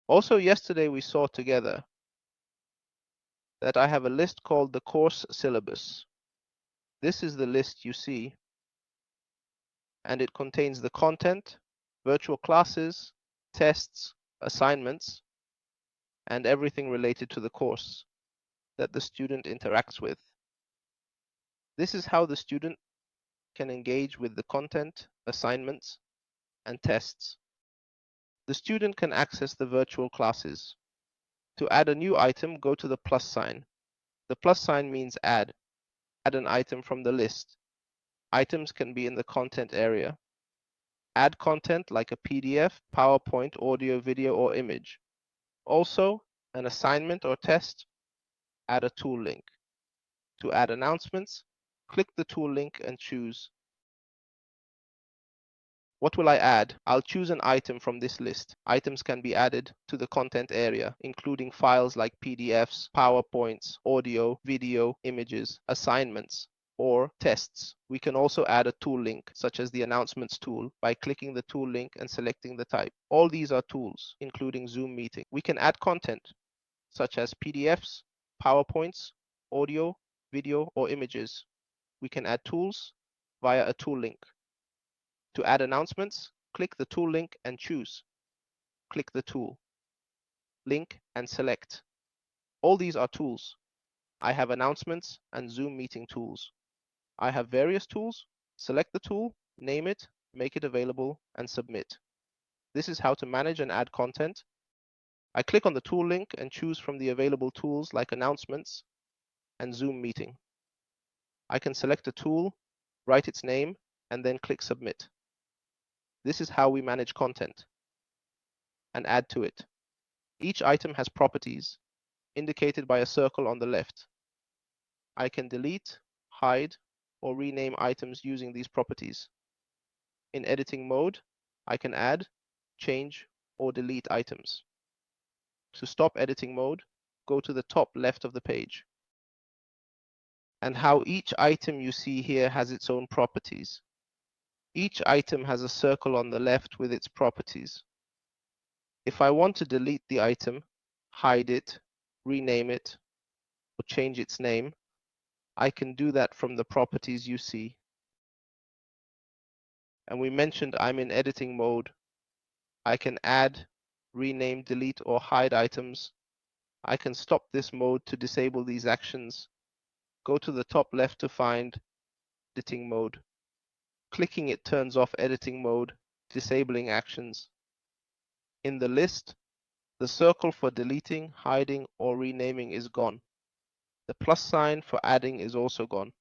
Also, yesterday we saw together that I have a list called the course syllabus. This is the list you see, and it contains the content, virtual classes, tests, assignments, and everything related to the course that the student interacts with. This is how the student can engage with the content, assignments, and tests. The student can access the virtual classes. To add a new item, go to the plus sign. The plus sign means add. Add an item from the list. Items can be in the content area. Add content like a PDF, PowerPoint, audio, video, or image. Also, an assignment or test, add a tool link. To add announcements, click the tool link and choose. What will I add? I'll choose an item from this list. Items can be added to the content area, including files like PDFs, PowerPoints, audio, video, images, assignments, or tests. We can also add a tool link, such as the announcements tool, by clicking the tool link and selecting the type. All these are tools, including Zoom Meeting. We can add content, such as PDFs, PowerPoints, audio, video, or images. We can add tools via a tool link. To add announcements, click the tool link and choose. Click the tool, link, and select. All these are tools. I have announcements and Zoom meeting tools. I have various tools. Select the tool, name it, make it available, and submit. This is how to manage and add content. I click on the tool link and choose from the available tools like announcements and Zoom meeting. I can select a tool, write its name, and then click submit. This is how we manage content and add to it. Each item has properties, indicated by a circle on the left. I can delete, hide, or rename items using these properties. In editing mode, I can add, change, or delete items. To stop editing mode, go to the top left of the page. And how each item you see here has its own properties. Each item has a circle on the left with its properties. If I want to delete the item, hide it, rename it, or change its name, I can do that from the properties you see. And we mentioned I'm in editing mode. I can add, rename, delete, or hide items. I can stop this mode to disable these actions. Go to the top left to find editing mode. Clicking it turns off editing mode, disabling actions. In the list, the circle for deleting, hiding, or renaming is gone. The plus sign for adding is also gone.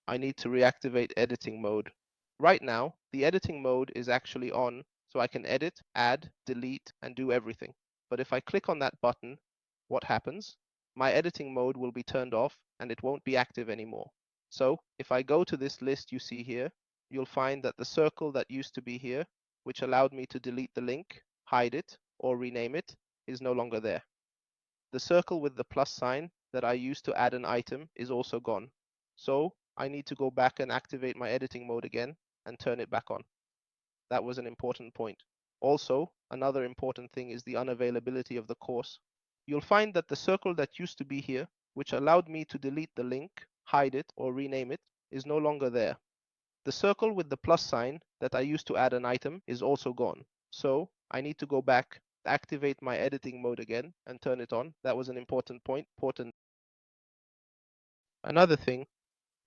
I need to reactivate editing mode. Right now, the editing mode is actually on, so I can edit, add, delete, and do everything. But if I click on that button, what happens? My editing mode will be turned off and it won't be active anymore. So if I go to this list you see here, you'll find that the circle that used to be here, which allowed me to delete the link, hide it, or rename it, is no longer there. The circle with the plus sign that I used to add an item is also gone. So I need to go back and activate my editing mode again and turn it back on. That was an important point. Also, another important thing is the unavailability of the course. You'll find that the circle that used to be here, which allowed me to delete the link, hide it, or rename it, is no longer there. The circle with the plus sign that I used to add an item is also gone. So I need to go back, activate my editing mode again, and turn it on. That was an important point. Another thing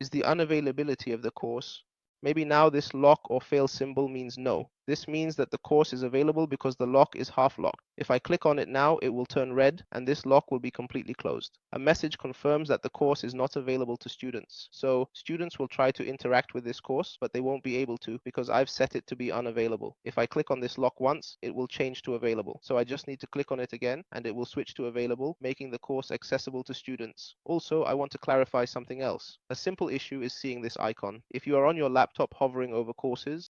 is the unavailability of the course. Maybe now this lock or fail symbol means no. This means that the course is available because the lock is half locked. If I click on it now, it will turn red and this lock will be completely closed. A message confirms that the course is not available to students. So students will try to interact with this course, but they won't be able to because I've set it to be unavailable. If I click on this lock once, it will change to available. So I just need to click on it again and it will switch to available, making the course accessible to students. Also, I want to clarify something else. A simple issue is seeing this icon. If you are on your laptop hovering over courses,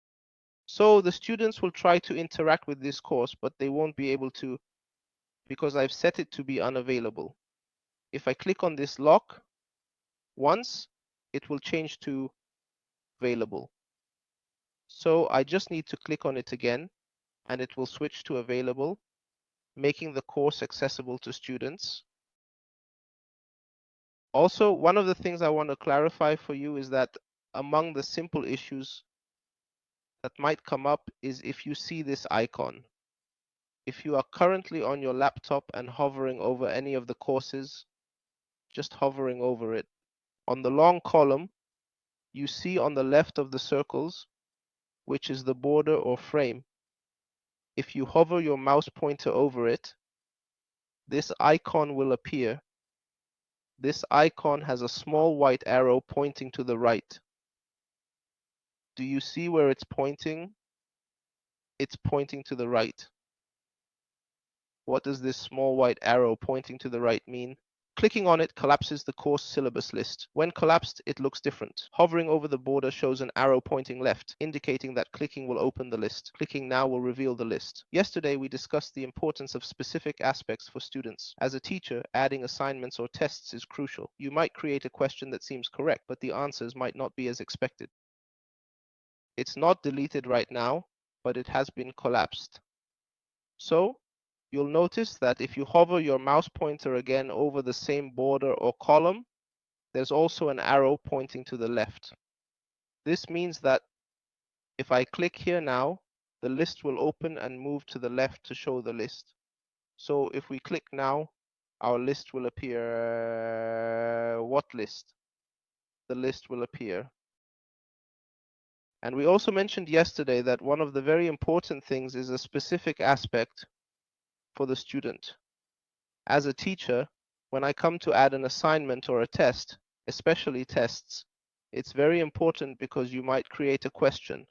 so the students will try to interact with this course, but they won't be able to because I've set it to be unavailable. If I click on this lock once, it will change to available. So I just need to click on it again and it will switch to available, making the course accessible to students. Also, one of the things I want to clarify for you is that among the simple issues that might come up is if you see this icon. If you are currently on your laptop and hovering over any of the courses, just hovering over it, on the long column, you see on the left of the circles, which is the border or frame. If you hover your mouse pointer over it, this icon will appear. This icon has a small white arrow pointing to the right. Do you see where it's pointing? It's pointing to the right. What does this small white arrow pointing to the right mean? Clicking on it collapses the course syllabus list. When collapsed, it looks different. Hovering over the border shows an arrow pointing left, indicating that clicking will open the list. Clicking now will reveal the list. Yesterday, we discussed the importance of specific aspects for students. As a teacher, adding assignments or tests is crucial. You might create a question that seems correct, but the answers might not be as expected. It's not deleted right now, but it has been collapsed. So, you'll notice that if you hover your mouse pointer again over the same border or column, there's also an arrow pointing to the left. This means that if I click here now, the list will open and move to the left to show the list. So if we click now, our list will appear. What list? The list will appear. And we also mentioned yesterday that one of the very important things is a specific aspect for the student. As a teacher, when I come to add an assignment or a test, especially tests, it's very important because you might create a question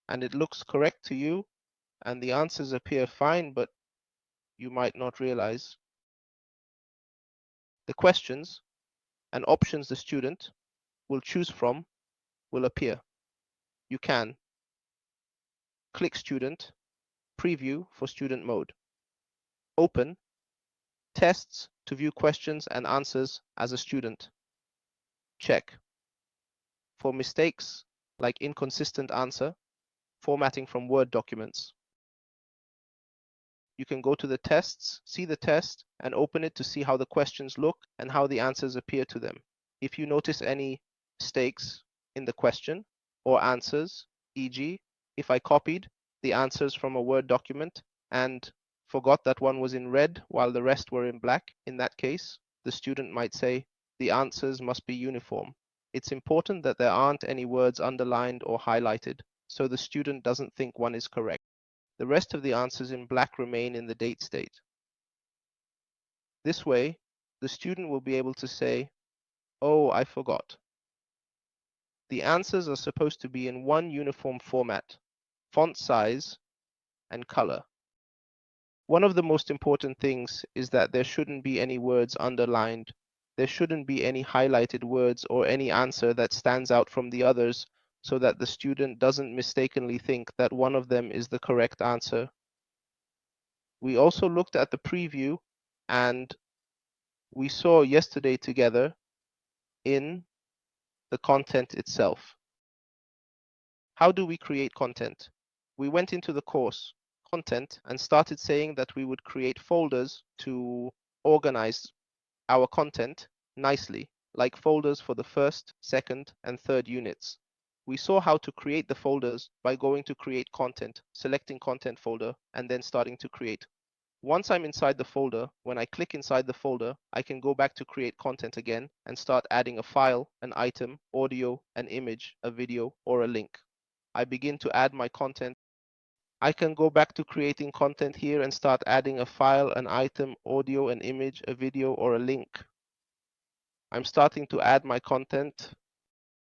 and it looks correct to you and the answers appear fine, but you might not realize. The questions and options the student will choose from will appear. You can click Student, Preview for student mode, Open, Tests to view questions and answers as a student, check. For mistakes like inconsistent answer, formatting from Word documents, you can go to the tests, see the test, and open it to see how the questions look and how the answers appear to them. If you notice any mistakes in the question or answers, e.g., if I copied the answers from a Word document and forgot that one was in red while the rest were in black, in that case, the student might say, the answers must be uniform. It's important that there aren't any words underlined or highlighted, so the student doesn't think one is correct. The rest of the answers in black remain in the date state. This way, the student will be able to say, oh, I forgot. The answers are supposed to be in one uniform format, font size, and color. One of the most important things is that there shouldn't be any words underlined. There shouldn't be any highlighted words or any answer that stands out from the others so that the student doesn't mistakenly think that one of them is the correct answer. We also looked at the preview and we saw yesterday together in the content itself. How do we create content? We went into the course content and started saying that we would create folders to organize our content nicely, like folders for the first, second, and third units. We saw how to create the folders by going to create content, selecting content folder, and then starting to create. Once I'm inside the folder, when I click inside the folder, I can go back to create content again and start adding a file, an item, audio, an image, a video, or a link. I begin to add my content. I can go back to creating content here and start adding a file, an item, audio, an image, a video, or a link. I'm starting to add my content